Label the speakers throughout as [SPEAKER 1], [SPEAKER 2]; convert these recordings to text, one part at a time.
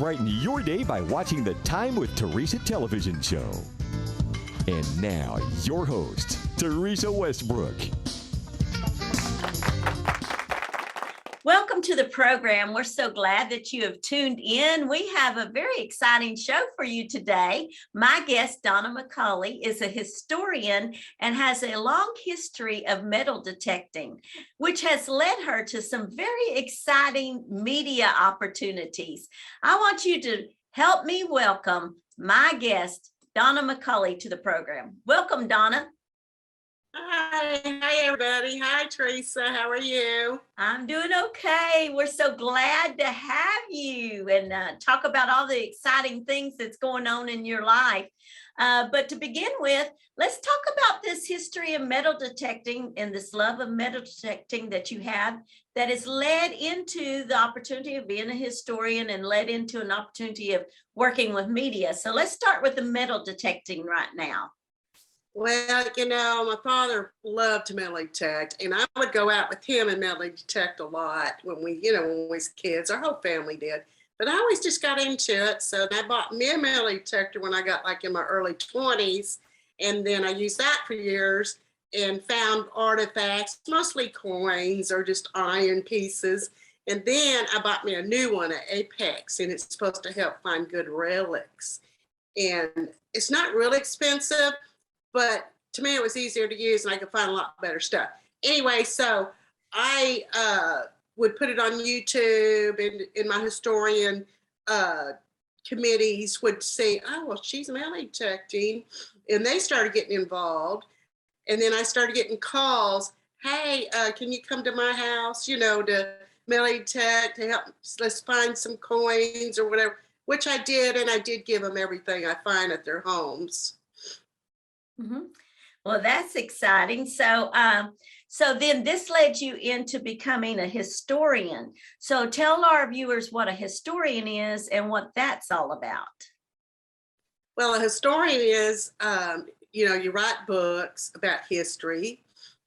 [SPEAKER 1] brighten your day by watching the Time with Theresa television show. And now, your host, Theresa Westbrook.
[SPEAKER 2] Welcome to the program. We're so glad that you have tuned in. We have a very exciting show for you today. My guest, Donna McCauley, is a historian and has a long history of metal detecting, which has led her to some very exciting media opportunities. I want you to help me welcome my guest, Donna McCauley, to the program. Welcome, Donna.
[SPEAKER 3] Hi everybody. Hi Theresa, how are you?
[SPEAKER 2] I'm doing okay. We're so glad to have you and talk about all the exciting things that's going on in your life. But to begin with, let's talk about this history of metal detecting and this love of metal detecting that you have that has led into the opportunity of being a historian and led into an opportunity of working with media. So let's start with the metal detecting right now.
[SPEAKER 3] Well, my father loved to metal detect, and I would go out with him and metal detect a lot when we was kids. Our whole family did. But I always just got into it. So I bought me a metal detector when I got in my early 20s. And then I used that for years and found artifacts, mostly coins or just iron pieces. And then I bought me a new one at Apex, and it's supposed to help find good relics. And it's not really expensive, but to me, it was easier to use and I could find a lot better stuff. Anyway, so I would put it on YouTube, and in my historian committees would say, oh, well, she's metal detecting. And they started getting involved. And then I started getting calls, hey, can you come to my house, to metal detect, to help, let's find some coins or whatever, which I did. And I did give them everything I find at their homes.
[SPEAKER 2] Mm-hmm. Well, that's exciting. So then this led you into becoming a historian. So tell our viewers what a historian is and what that's all about.
[SPEAKER 3] Well, a historian is, you write books about history.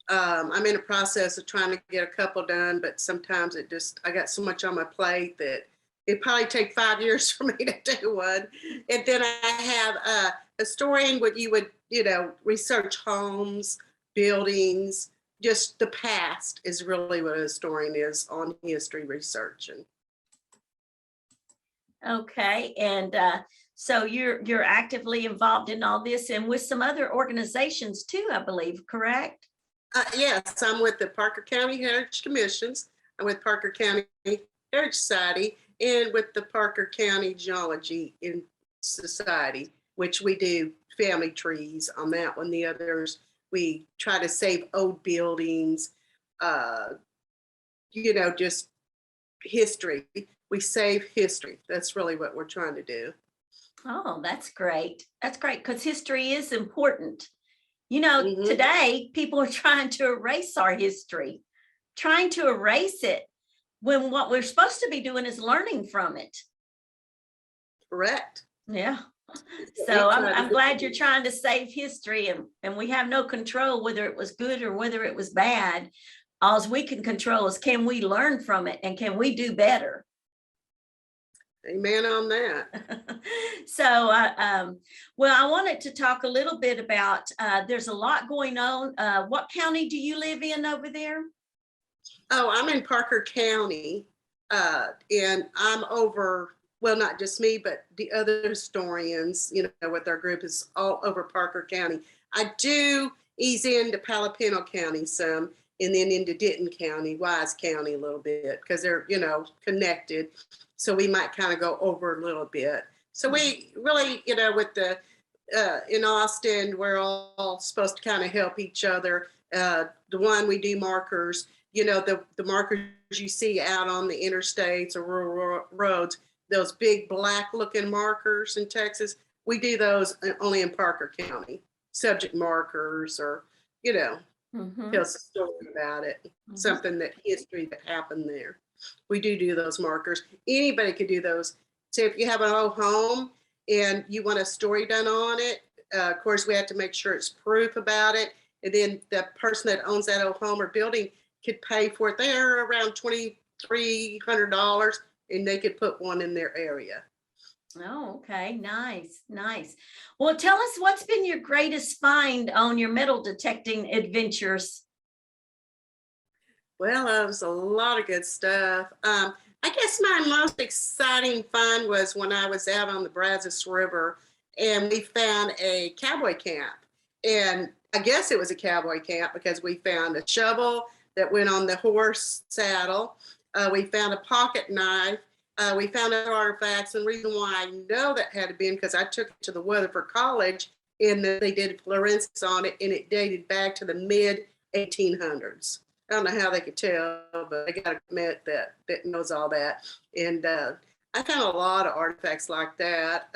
[SPEAKER 3] I'm in a process of trying to get a couple done, but sometimes I got so much on my plate that it'd probably take 5 years for me to do one. And then I have a historian, you would research homes, buildings, just the past is really what a historian is on history researching.
[SPEAKER 2] Okay, and so you're actively involved in all this and with some other organizations too, I believe, correct?
[SPEAKER 3] Yes, I'm with the Parker County Heritage Commissions. I'm with Parker County Heritage Society and with the Parker County Geology Society, which we do family trees on that one. The others, we try to save old buildings, just history. We save history. That's really what we're trying to do.
[SPEAKER 2] Oh, that's great. That's great because history is important.
[SPEAKER 3] Mm-hmm.
[SPEAKER 2] Today people are trying to erase our history, trying to erase it when what we're supposed to be doing is learning from it.
[SPEAKER 3] Correct.
[SPEAKER 2] Yeah. So I'm glad you're trying to save history, and we have no control whether it was good or whether it was bad. All we can control is can we learn from it and can we do better?
[SPEAKER 3] Amen on that.
[SPEAKER 2] So, well, I wanted to talk a little bit about, there's a lot going on. What county do you live in over there?
[SPEAKER 3] Oh, I'm in Parker County, and I'm over, well, not just me, but the other historians, with our group is all over Parker County. I do ease into Palapino County some, and then into Denton County, Wise County a little bit, because they're, connected. So we might kind of go over a little bit. So we really, with the, in Austin, we're all supposed to kind of help each other. The one we do markers, the markers you see out on the interstates or rural roads, those big black looking markers in Texas, we do those only in Parker County, subject markers or,
[SPEAKER 2] Mm-hmm.
[SPEAKER 3] tell us a story about it, something that history that happened there. We do those markers. Anybody could do those. So if you have an old home and you want a story done on it, of course, we have to make sure it's proof about it. And then the person that owns that old home or building could pay for it. They're around $2,300 and they could put one in their area.
[SPEAKER 2] Oh, okay. Nice, nice. Well, tell us what's been your greatest find on your metal detecting adventures?
[SPEAKER 3] Well, that was a lot of good stuff. I guess my most exciting find was when I was out on the Brazos River and we found a cowboy camp. And I guess it was a cowboy camp because we found a shovel that went on the horse saddle. We found a pocket knife. We found other artifacts. And the reason why I know that had to be because I took it to the Weatherford College and they did forensics on it, and it dated back to the mid 1800s. I don't know how they could tell, but I got to admit that knows all that. And I found a lot of artifacts like that.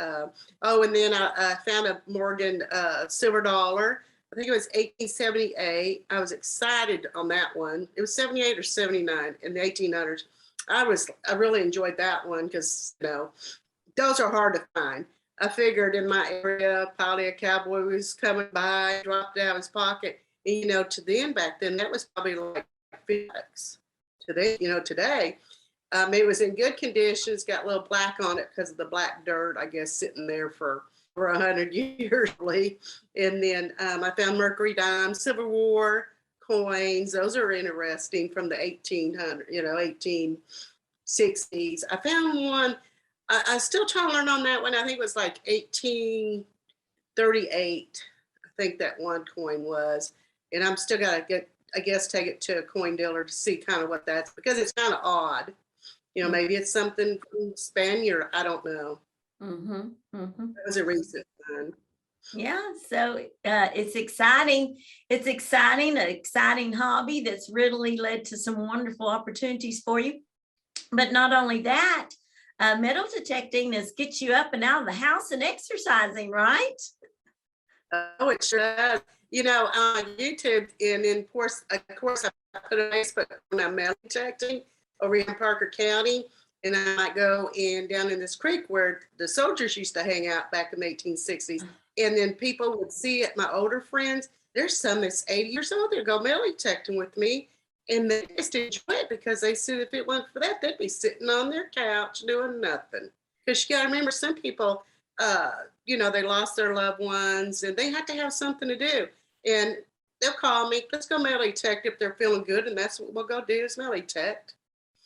[SPEAKER 3] Oh, and then I found a Morgan silver dollar. I think it was 1878. I was excited on that one. It was 78 or 79 in the 1800s. I really enjoyed that one because those are hard to find. I figured in my area, probably a cowboy was coming by, dropped it out of his pocket. And, to then back then, that was probably like $50. Today, it was in good condition. It's got a little black on it because of the black dirt, I guess, sitting there for 100 years. And then I found mercury dimes, Civil War coins. Those are interesting from the 1860s. I found one. I still trying to learn on that one. I think it was like 1838. I think that one coin was. And I'm still got to take it to a coin dealer to see kind of what that's, because it's kind of odd. Maybe it's something from Spaniard. I don't know.
[SPEAKER 2] Mm-hmm, mm-hmm.
[SPEAKER 3] That was a recent one.
[SPEAKER 2] Yeah, so it's exciting. It's exciting, an exciting hobby that's really led to some wonderful opportunities for you. But not only that, metal detecting is get you up and out of the house and exercising, right?
[SPEAKER 3] Oh, it sure does. On YouTube, and of course, I put a Facebook on metal detecting over in Parker County, and I might go down in this creek where the soldiers used to hang out back in the 1860s, and then people would see it. My older friends, there's some that's 80 years old. They go metal detecting with me, and they just enjoy it because they said if it wasn't for that, they'd be sitting on their couch doing nothing. Because you got to remember, some people, they lost their loved ones and they had to have something to do. And they'll call me, let's go metal detect if they're feeling good. And that's what we'll go do is metal detect.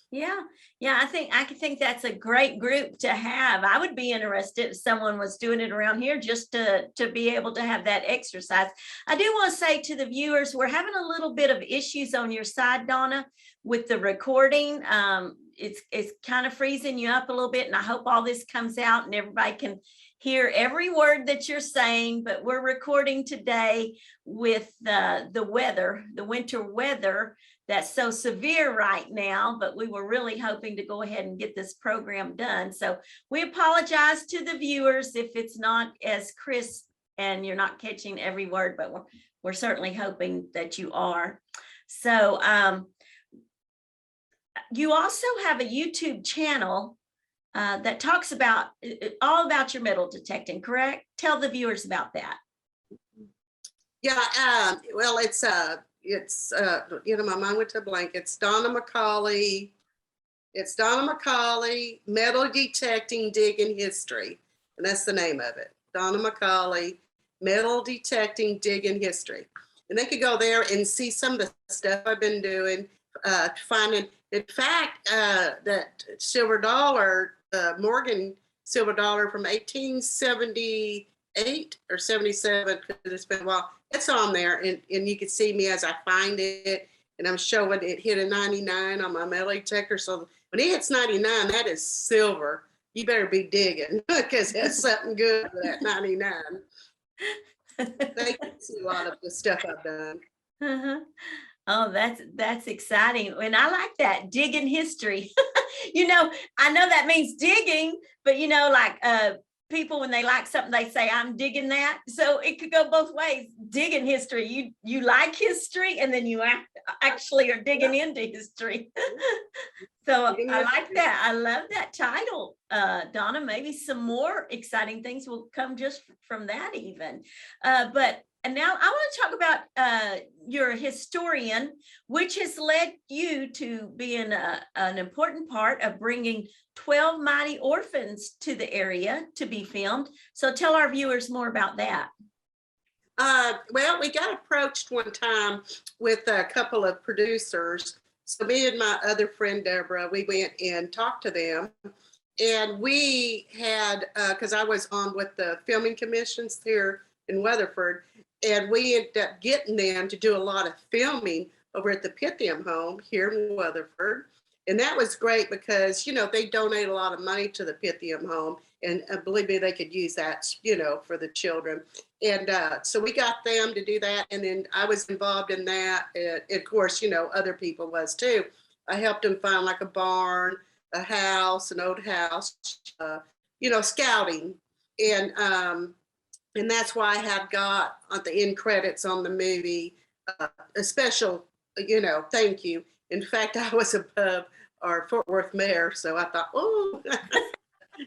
[SPEAKER 2] Yeah, I think that's a great group to have. I would be interested if someone was doing it around here just to be able to have that exercise. I do want to say to the viewers, we're having a little bit of issues on your side, Donna, with the recording. It's kind of freezing you up a little bit, and I hope all this comes out and everybody can hear every word that you're saying. But we're recording today with the weather, the winter weather that's so severe right now, but we were really hoping to go ahead and get this program done. So we apologize to the viewers if it's not as crisp and you're not catching every word, but we're certainly hoping that you are. So you also have a YouTube channel that talks about all about your metal detecting, correct? Tell the viewers about that.
[SPEAKER 3] Yeah, well, it's my mind went to blank. It's Donna McCauley. It's Donna McCauley, Metal Detecting Digging History. And that's the name of it. Donna McCauley, Metal Detecting Digging History. And they could go there and see some of the stuff I've been doing, finding. In fact, that silver dollar, Morgan silver dollar from 1878 or 77, because it's been a while. It's on there, and you can see me as I find it, and I'm showing it hit a 99 on my metal detector. So when it hits 99, that is silver. You better be digging because that's something good for that 99. They can see a lot of the stuff I've done.
[SPEAKER 2] Uh-huh. Oh, that's exciting. And I like that, digging history. I know that means digging, but like people, when they like something, they say, I'm digging that. So it could go both ways. Digging history. You like history, and then you actually are digging into history. So I like that. I love that title, Donna. Maybe some more exciting things will come just from that even. But And now I want to talk about your historian, which has led you to being an important part of bringing 12 Mighty Orphans to the area to be filmed. So tell our viewers more about that.
[SPEAKER 3] Well, we got approached one time with a couple of producers. So me and my other friend, Deborah, we went and talked to them. And we had, because I was on with the filming commissions here in Weatherford, and we ended up getting them to do a lot of filming over at the Pythium home here in Weatherford. And that was great because, they donate a lot of money to the Pythium home. And believe me, they could use that, for the children. And so we got them to do that. And then I was involved in that. And of course, other people was too. I helped them find like a barn, a house, an old house, scouting. And that's why I had got on the end credits on the movie a special, thank you. In fact, I was above our Fort Worth mayor, so I thought, oh,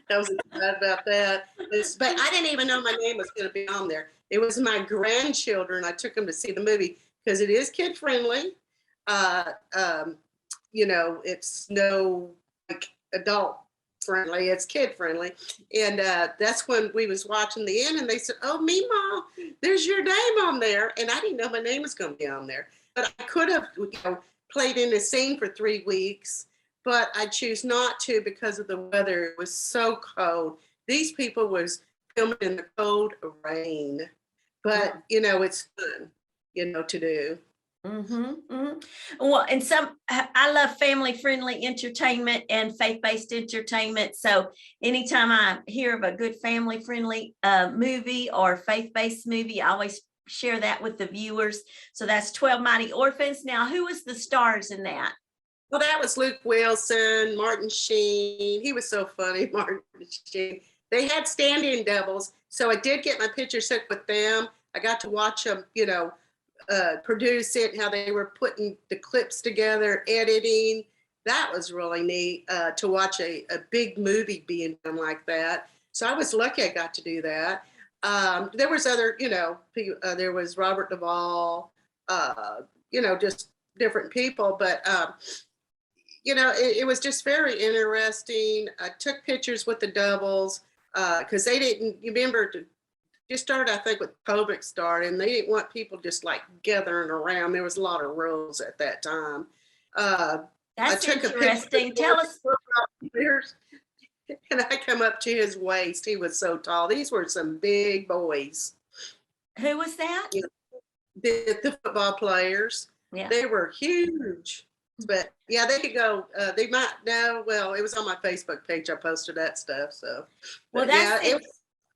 [SPEAKER 3] I was excited about that. But I didn't even know my name was going to be on there. It was my grandchildren. I took them to see the movie because it is kid friendly. It's no like adult friendly, it's kid friendly. And that's when we was watching the end and they said, oh, Meemaw, there's your name on there. And I didn't know my name was going to be on there. But I could have played in a scene for 3 weeks, but I choose not to because of the weather. It was so cold. These people was filming in the cold rain. But, it's fun, to do.
[SPEAKER 2] Well, and I love family-friendly entertainment and faith-based entertainment. So anytime I hear of a good family-friendly movie or faith-based movie, I always share that with the viewers. So that's 12 Mighty Orphans. Now, who was the stars in that?
[SPEAKER 3] Well, that was Luke Wilson, Martin Sheen. He was so funny, Martin Sheen. They had stand-in doubles, so I did get my picture took with them. I got to watch them, produce it, how they were putting the clips together, editing. That was really neat to watch a big movie being done like that. So I was lucky I got to do that. There was other, there was Robert Duvall, just different people. But, it was just very interesting. I took pictures with the doubles because they didn't, you remember, just started, I think, with COVID starting. They didn't want people just like gathering around. There was a lot of rules at that time.
[SPEAKER 2] That's interesting. Tell us.
[SPEAKER 3] And I come up to his waist. He was so tall. These were some big boys.
[SPEAKER 2] Who was that?
[SPEAKER 3] The football players.
[SPEAKER 2] Yeah.
[SPEAKER 3] They were huge. But yeah, they could go. They might know. Well, it was on my Facebook page. I posted that stuff. So.
[SPEAKER 2] Well,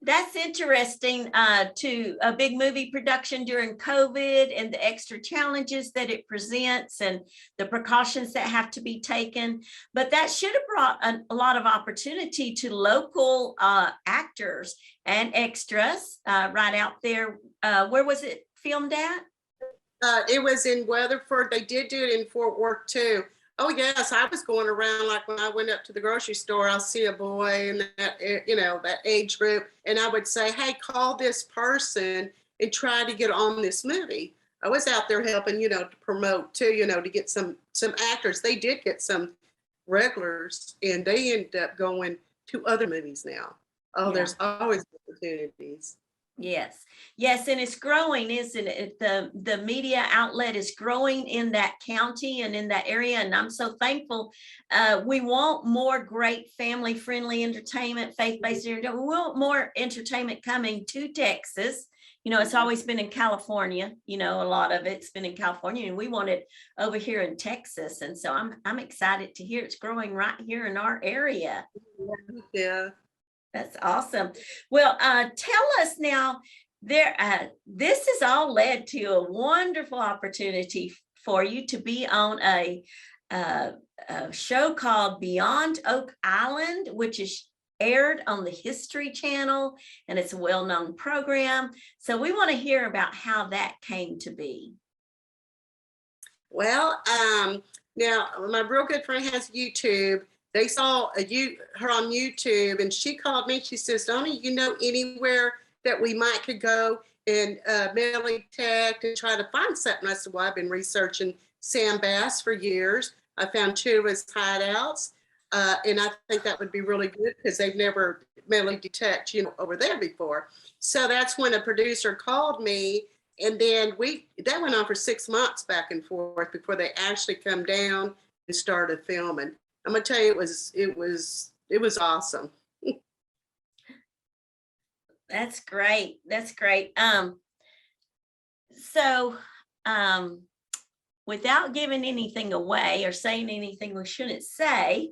[SPEAKER 2] that's interesting to a big movie production during COVID and the extra challenges that it presents and the precautions that have to be taken. But that should have brought a lot of opportunity to local actors and extras right out there. Where was it filmed at?
[SPEAKER 3] It was in Weatherford. They did do it in Fort Worth too. Oh yes, I was going around like when I went up to the grocery store, I'll see a boy in that, that age group, and I would say, hey, call this person and try to get on this movie. I was out there helping, to promote too, to get some actors. They did get some regulars, and they ended up going to other movies now. Oh, yeah. There's always opportunities.
[SPEAKER 2] Yes, and it's growing, isn't it? The media outlet is growing in that county and in that area, and I'm so thankful. We want more great family-friendly entertainment, faith-based entertainment. We want more entertainment coming to Texas. It's always been in California. A lot of it's been in California, and we want it over here in Texas. And so I'm excited to hear it's growing right here in our area.
[SPEAKER 3] Yeah.
[SPEAKER 2] That's awesome. Well, tell us now, this has all led to a wonderful opportunity for you to be on a show called Beyond Oak Island, which is aired on the History Channel, and it's a well-known program. So we want to hear about how that came to be.
[SPEAKER 3] Well, now my real good friend has YouTube. They saw her on YouTube, and she called me. She says, Donna, anywhere that we might could go and Melly Tech and try to find something. I said, well, I've been researching sand bass for years. I found two of his hideouts. And I think that would be really good because they've never Melly detect, over there before. So that's when a producer called me, and then that went on for 6 months back and forth before they actually come down and started filming. I'm gonna tell you, it was awesome.
[SPEAKER 2] That's great. That's great. So without giving anything away or saying anything we shouldn't say,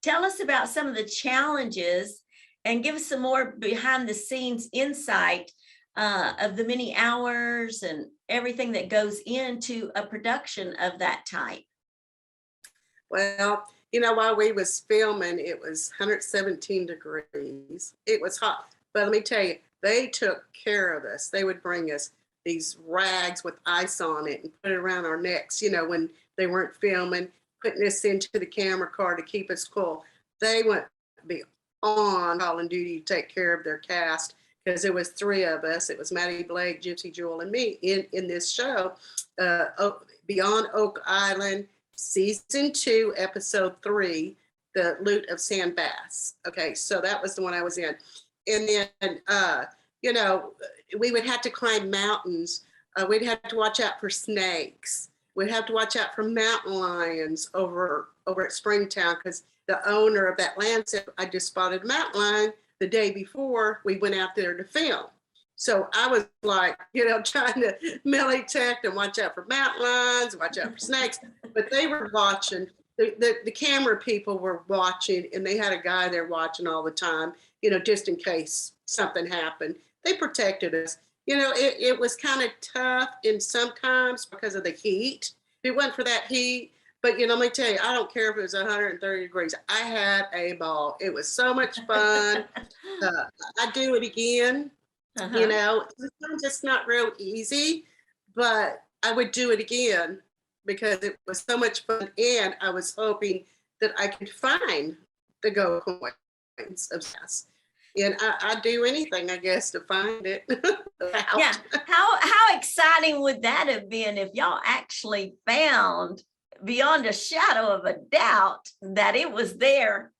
[SPEAKER 2] tell us about some of the challenges and give us some more behind the scenes insight of the many hours and everything that goes into a production of that type.
[SPEAKER 3] Well, while we was filming, it was 117 degrees. It was hot. But let me tell you, they took care of us. They would bring us these rags with ice on it and put it around our necks, when they weren't filming, putting us into the camera car to keep us cool. They went beyond Call of Duty to take care of their cast, because there was 3 of us. It was Maddie Blake, Gypsy Jewel, and me in this show, Beyond Oak Island, season 2, episode 3, The Loot of Sand Bass. Okay, so that was the one I was in. And then, we would have to climb mountains. We'd have to watch out for snakes. We'd have to watch out for mountain lions over at Springtown, because the owner of that land said, I just spotted a mountain lion the day before we went out there to film. So I was like, trying to melee detect and watch out for mountain lions, watch out for snakes. But they were watching. The camera people were watching, and they had a guy there watching all the time, just in case something happened. They protected us. It was kind of tough in sometimes because of the heat. If it wasn't for that heat, but let me tell you, I don't care if it was 130 degrees. I had a ball. It was so much fun. I'd do it again. It's just not real easy, but I would do it again because it was so much fun, and I was hoping that I could find the gold coins of bass. And I'd do anything, I guess, to find it.
[SPEAKER 2] Yeah. How exciting would that have been if y'all actually found, beyond a shadow of a doubt, that it was there?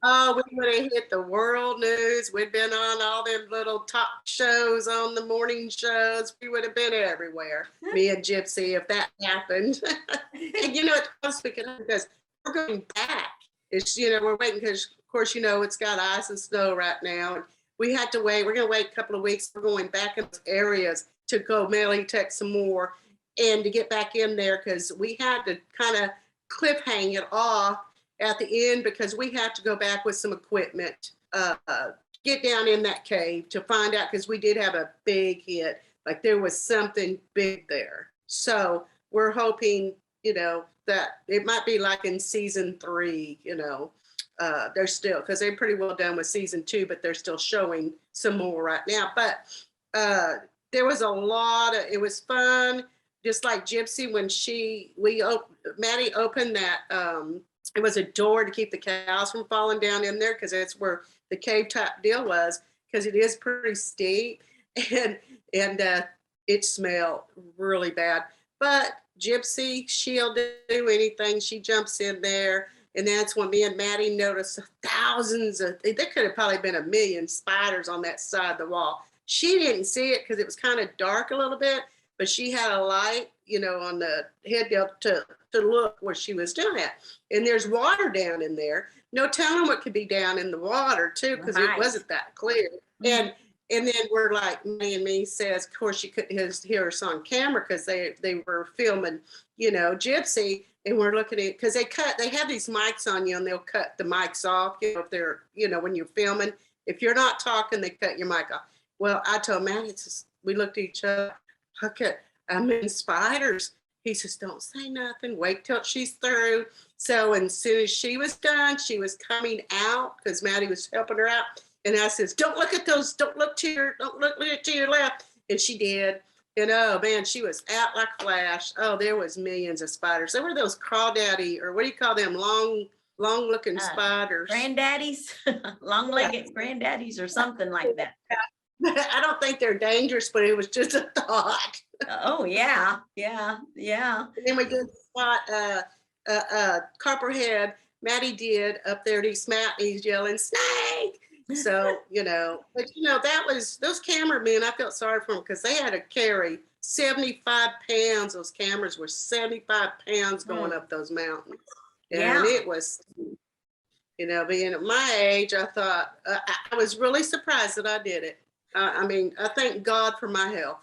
[SPEAKER 3] Oh, we would have hit the world news. We'd been on all them little talk shows on the morning shows. We would have been everywhere, me and Gypsy, if that happened. And it's because we're going back. It's, we're waiting because, of course, it's got ice and snow right now. And we had to wait. We're going to wait a couple of weeks. We're going back in those areas to go melee tech some more and to get back in there, because we had to kind of cliffhang it off at the end, because we have to go back with some equipment, get down in that cave to find out, because we did have a big hit. Like there was something big there. So we're hoping, that it might be like in season 3, they're still, because they're pretty well done with season 2, but they're still showing some more right now. But there was a lot of, it was fun. Just like Gypsy, when Maddie opened that, it was a door to keep the cows from falling down in there, because that's where the cave type deal was, because it is pretty steep, and it smelled really bad. But Gypsy, she'll do anything. She jumps in there, and that's when me and Maddie noticed thousands of, there could have probably been 1 million spiders on that side of the wall. She didn't see it because it was kind of dark a little bit, but she had a light, on the head to look where she was doing it. And there's water down in there. No telling what could be down in the water too, because it wasn't that clear. Mm-hmm. And then we're like, me and me says, of course you couldn't hear us on camera because they were filming, Gypsy, and we're looking at, because they have these mics on you, and they'll cut the mics off, if they're, when you're filming. If you're not talking, they cut your mic off. Well, I told Matt, we looked at each other, okay, I'm in spiders. He says, don't say nothing, wait till she's through. So as soon as she was done, she was coming out, because Maddie was helping her out. And I says, don't look at those, don't look to your left. And she did. And oh man, she was out like a flash. Oh, there was millions of spiders. There were those crawdaddy, or what do you call them? Long looking spiders.
[SPEAKER 2] Granddaddies, long-legged granddaddies or something like that.
[SPEAKER 3] I don't think they're dangerous, but it was just a thought.
[SPEAKER 2] Oh, yeah, yeah, yeah.
[SPEAKER 3] And then we did spot Copperhead. Maddie did up there at East Mountain. He's yelling snake. So but that was those cameramen. I felt sorry for them because they had to carry 75 pounds. Those cameras were 75 pounds going up those mountains, and it was. Being at my age, I thought I was really surprised that I did it. I thank God for my health.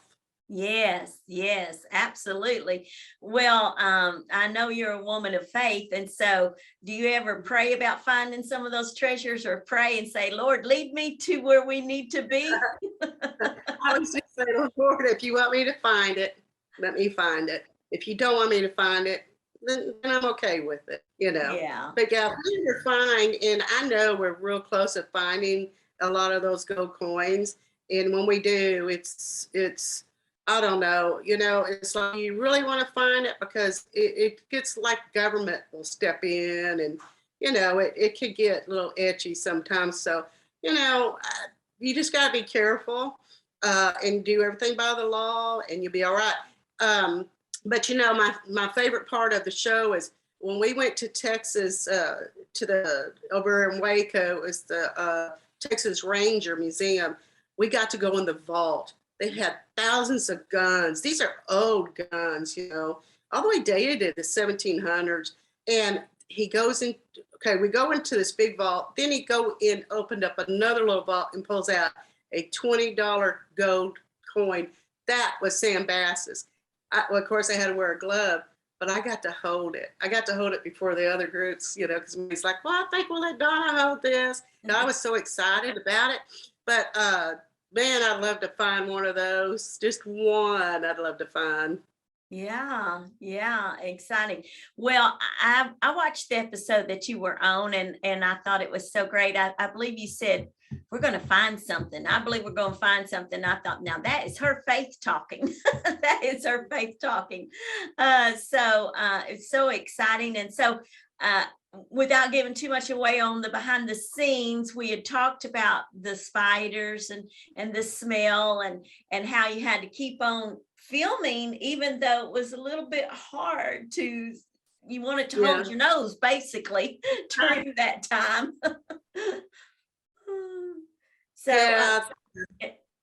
[SPEAKER 2] Yes, yes, absolutely. Well, I know you're a woman of faith. And so do you ever pray about finding some of those treasures, or pray and say, Lord, lead me to where we need to be?
[SPEAKER 3] I was just saying, Lord, if you want me to find it, let me find it. If you don't want me to find it, then I'm okay with it,
[SPEAKER 2] Yeah.
[SPEAKER 3] But yeah, we were fine. And I know we're real close to finding a lot of those gold coins. And when we do, it's I don't know, it's like you really want to find it because it gets like government will step in, and, it could get a little itchy sometimes. So, you just got to be careful and do everything by the law, and you'll be all right. But, my favorite part of the show is when we went to Texas, over in Waco, is the Texas Ranger Museum. We got to go in the vault. They had thousands of guns. These are old guns, all the way dated to the 1700s. And he goes in, okay, we go into this big vault. Then he opened up another little vault and pulls out a $20 gold coin. That was Sam Bass's. Well, of course, I had to wear a glove, but I got to hold it. I got to hold it before the other groups, because he's like, well, I think we'll let Donna hold this. And I was so excited about it. But man, I'd love to find one of those. Just one I'd love to find.
[SPEAKER 2] Yeah, yeah, exciting. Well, I watched the episode that you were on, and I thought it was so great. I believe you said we're going to find something. I believe we're going to find something. I thought, now that is her faith talking. That is her faith talking. So it's so exciting. And so without giving too much away on the behind the scenes, we had talked about the spiders and the smell and how you had to keep on filming, even though it was a little bit hard you wanted to hold your nose basically during that time. So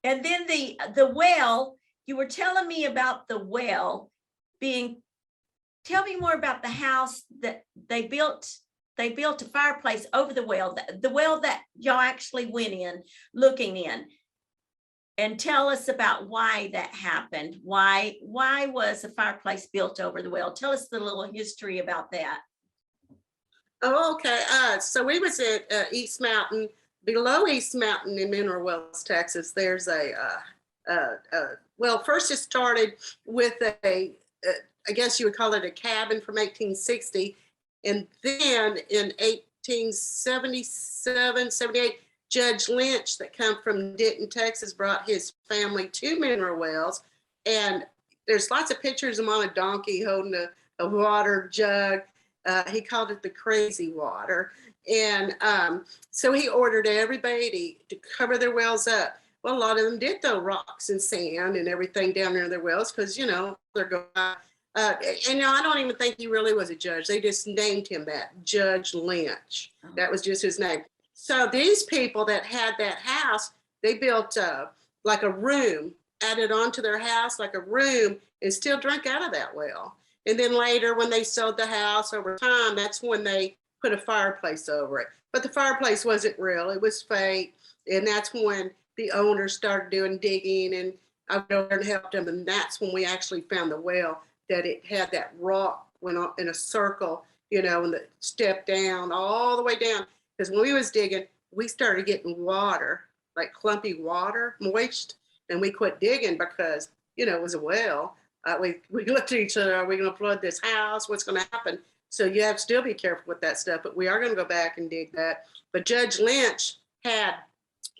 [SPEAKER 2] and then the well, you were telling me about the well tell me more about the house that they built a fireplace over the well that y'all actually went in looking in. And tell us about why that happened. Why was a fireplace built over the well? Tell us the little history about that.
[SPEAKER 3] Oh, okay. So we was at East Mountain. Below East Mountain in Mineral Wells, Texas, there's well, first it started with I guess you would call it a cabin from 1860. And then in 1877, 78, Judge Lynch, that come from Denton, Texas, brought his family to Mineral Wells. And there's lots of pictures of him on a donkey holding a water jug. He called it the crazy water. And so he ordered everybody to cover their wells up. Well, a lot of them did throw rocks and sand and everything down there in their wells because, they're going and I don't even think he really was a judge. They just named him that, Judge Lynch. That was just his name. So these people that had that house, they built like a room, added onto their house like a room, and still drank out of that well. And then later, when they sold the house over time, that's when they put a fireplace over it. But the fireplace wasn't real. It was fake. And that's when the owners started doing digging, and I went over and helped them. And that's when we actually found the well, that it had that rock went on in a circle, and the step down all the way down. Because when we was digging, we started getting water, like clumpy water, moist, and we quit digging because, it was a well. We looked at each other, are we going to flood this house? What's going to happen? So you have to still be careful with that stuff, but we are going to go back and dig that. But Judge Lynch had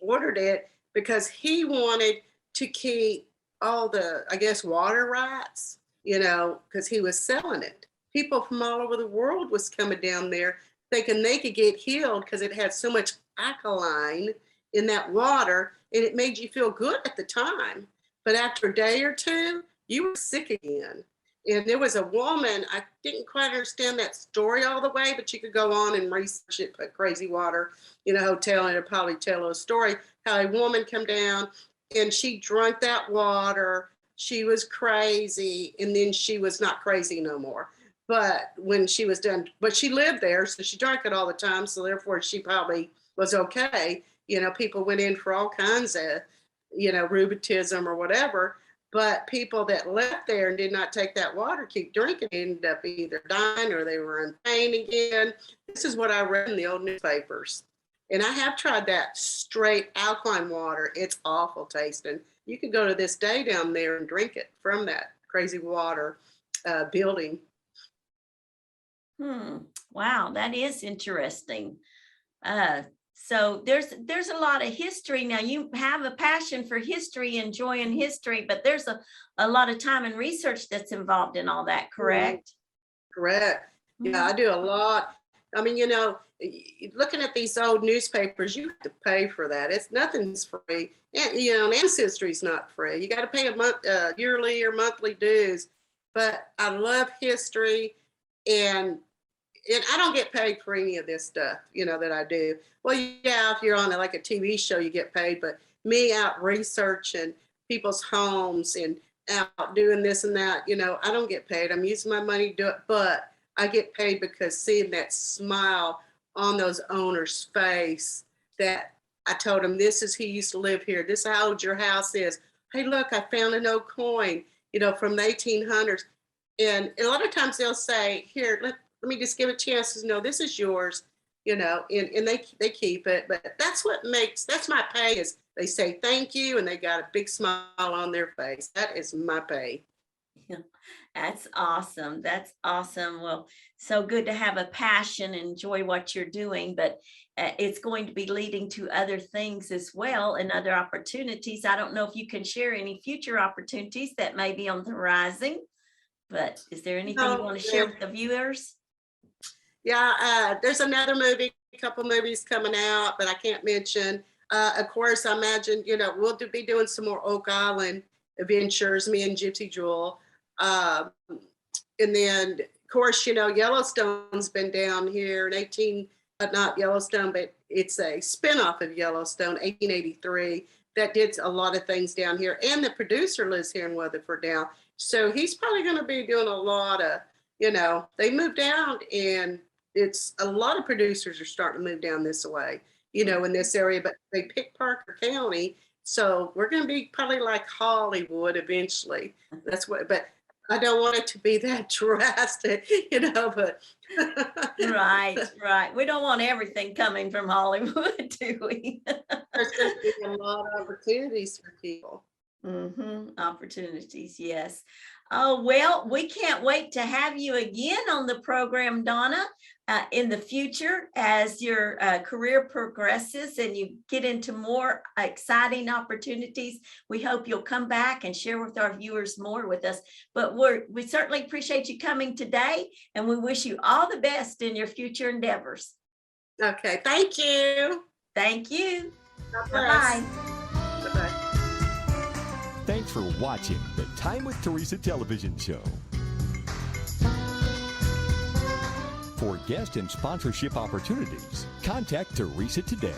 [SPEAKER 3] ordered it because he wanted to keep all the, I guess, water rights, because he was selling it. People from all over the world was coming down there thinking they could get healed because it had so much alkaline in that water, and it made you feel good at the time. But after a day or two, you were sick again. And there was a woman, I didn't quite understand that story all the way, but you could go on and research it, put crazy water in a hotel, and it'll probably tell a story how a woman come down and she drank that water. She was crazy, and then she was not crazy no more. But when she was done, but she lived there, so she drank it all the time. So therefore, she probably was okay. People went in for all kinds of, rheumatism or whatever. But people that left there and did not take that water, keep drinking, ended up either dying or they were in pain again. This is what I read in the old newspapers. And I have tried that straight alkaline water. It's awful tasting. You could go to this day down there and drink it from that crazy water building.
[SPEAKER 2] Wow, that is interesting. So there's a lot of history. Now, you have a passion for history, enjoying history, but there's a lot of time and research that's involved in all that, correct?
[SPEAKER 3] Correct. Yeah, I do a lot. I mean, looking at these old newspapers, you have to pay for that. Nothing's free. And, ancestry's not free. You got to pay a yearly or monthly dues. But I love history, and I don't get paid for any of this stuff, that I do. Well, yeah, if you're on like a TV show, you get paid, but me out researching people's homes and out doing this and that, I don't get paid. I'm using my money to do it, but I get paid because seeing that smile on those owners' face that I told them, he used to live here. This is how old your house is. Hey, look, I found an old coin, from the 1800s. And a lot of times they'll say, here, let me just give a chance to know this is yours, and they keep it. But that's my pay, is they say thank you and they got a big smile on their face. That is my pay.
[SPEAKER 2] Yeah, that's awesome. That's awesome. Well, so good to have a passion, enjoy what you're doing, but it's going to be leading to other things as well and other opportunities. I don't know if you can share any future opportunities that may be on the horizon, but is there anything you want to share with the viewers?
[SPEAKER 3] Yeah, there's another movie, a couple movies coming out, but I can't mention. Of course, I imagine, we'll be doing some more Oak Island adventures, me and Gypsy Jewel. And then, of course, Yellowstone's been down here in not Yellowstone, but it's a spinoff of Yellowstone, 1883, that did a lot of things down here. And the producer lives here in Weatherford now. So he's probably going to be doing a lot of, they moved down, and it's a lot of producers are starting to move down this way, in this area, but they picked Parker County. So we're going to be probably like Hollywood eventually. That's what, but I don't want it to be that drastic, but.
[SPEAKER 2] Right. We don't want everything coming from Hollywood, do we?
[SPEAKER 3] There's going to be a lot of opportunities for people.
[SPEAKER 2] Opportunities, yes. Oh, well, we can't wait to have you again on the program, Donna, in the future as your career progresses and you get into more exciting opportunities. We hope you'll come back and share with our viewers more with us. But we certainly appreciate you coming today, and we wish you all the best in your future endeavors.
[SPEAKER 3] Okay, thank you.
[SPEAKER 2] Thank you.
[SPEAKER 3] Bye-bye.
[SPEAKER 1] Thanks for watching the Time with Theresa television show. For guest and sponsorship opportunities, contact Theresa today.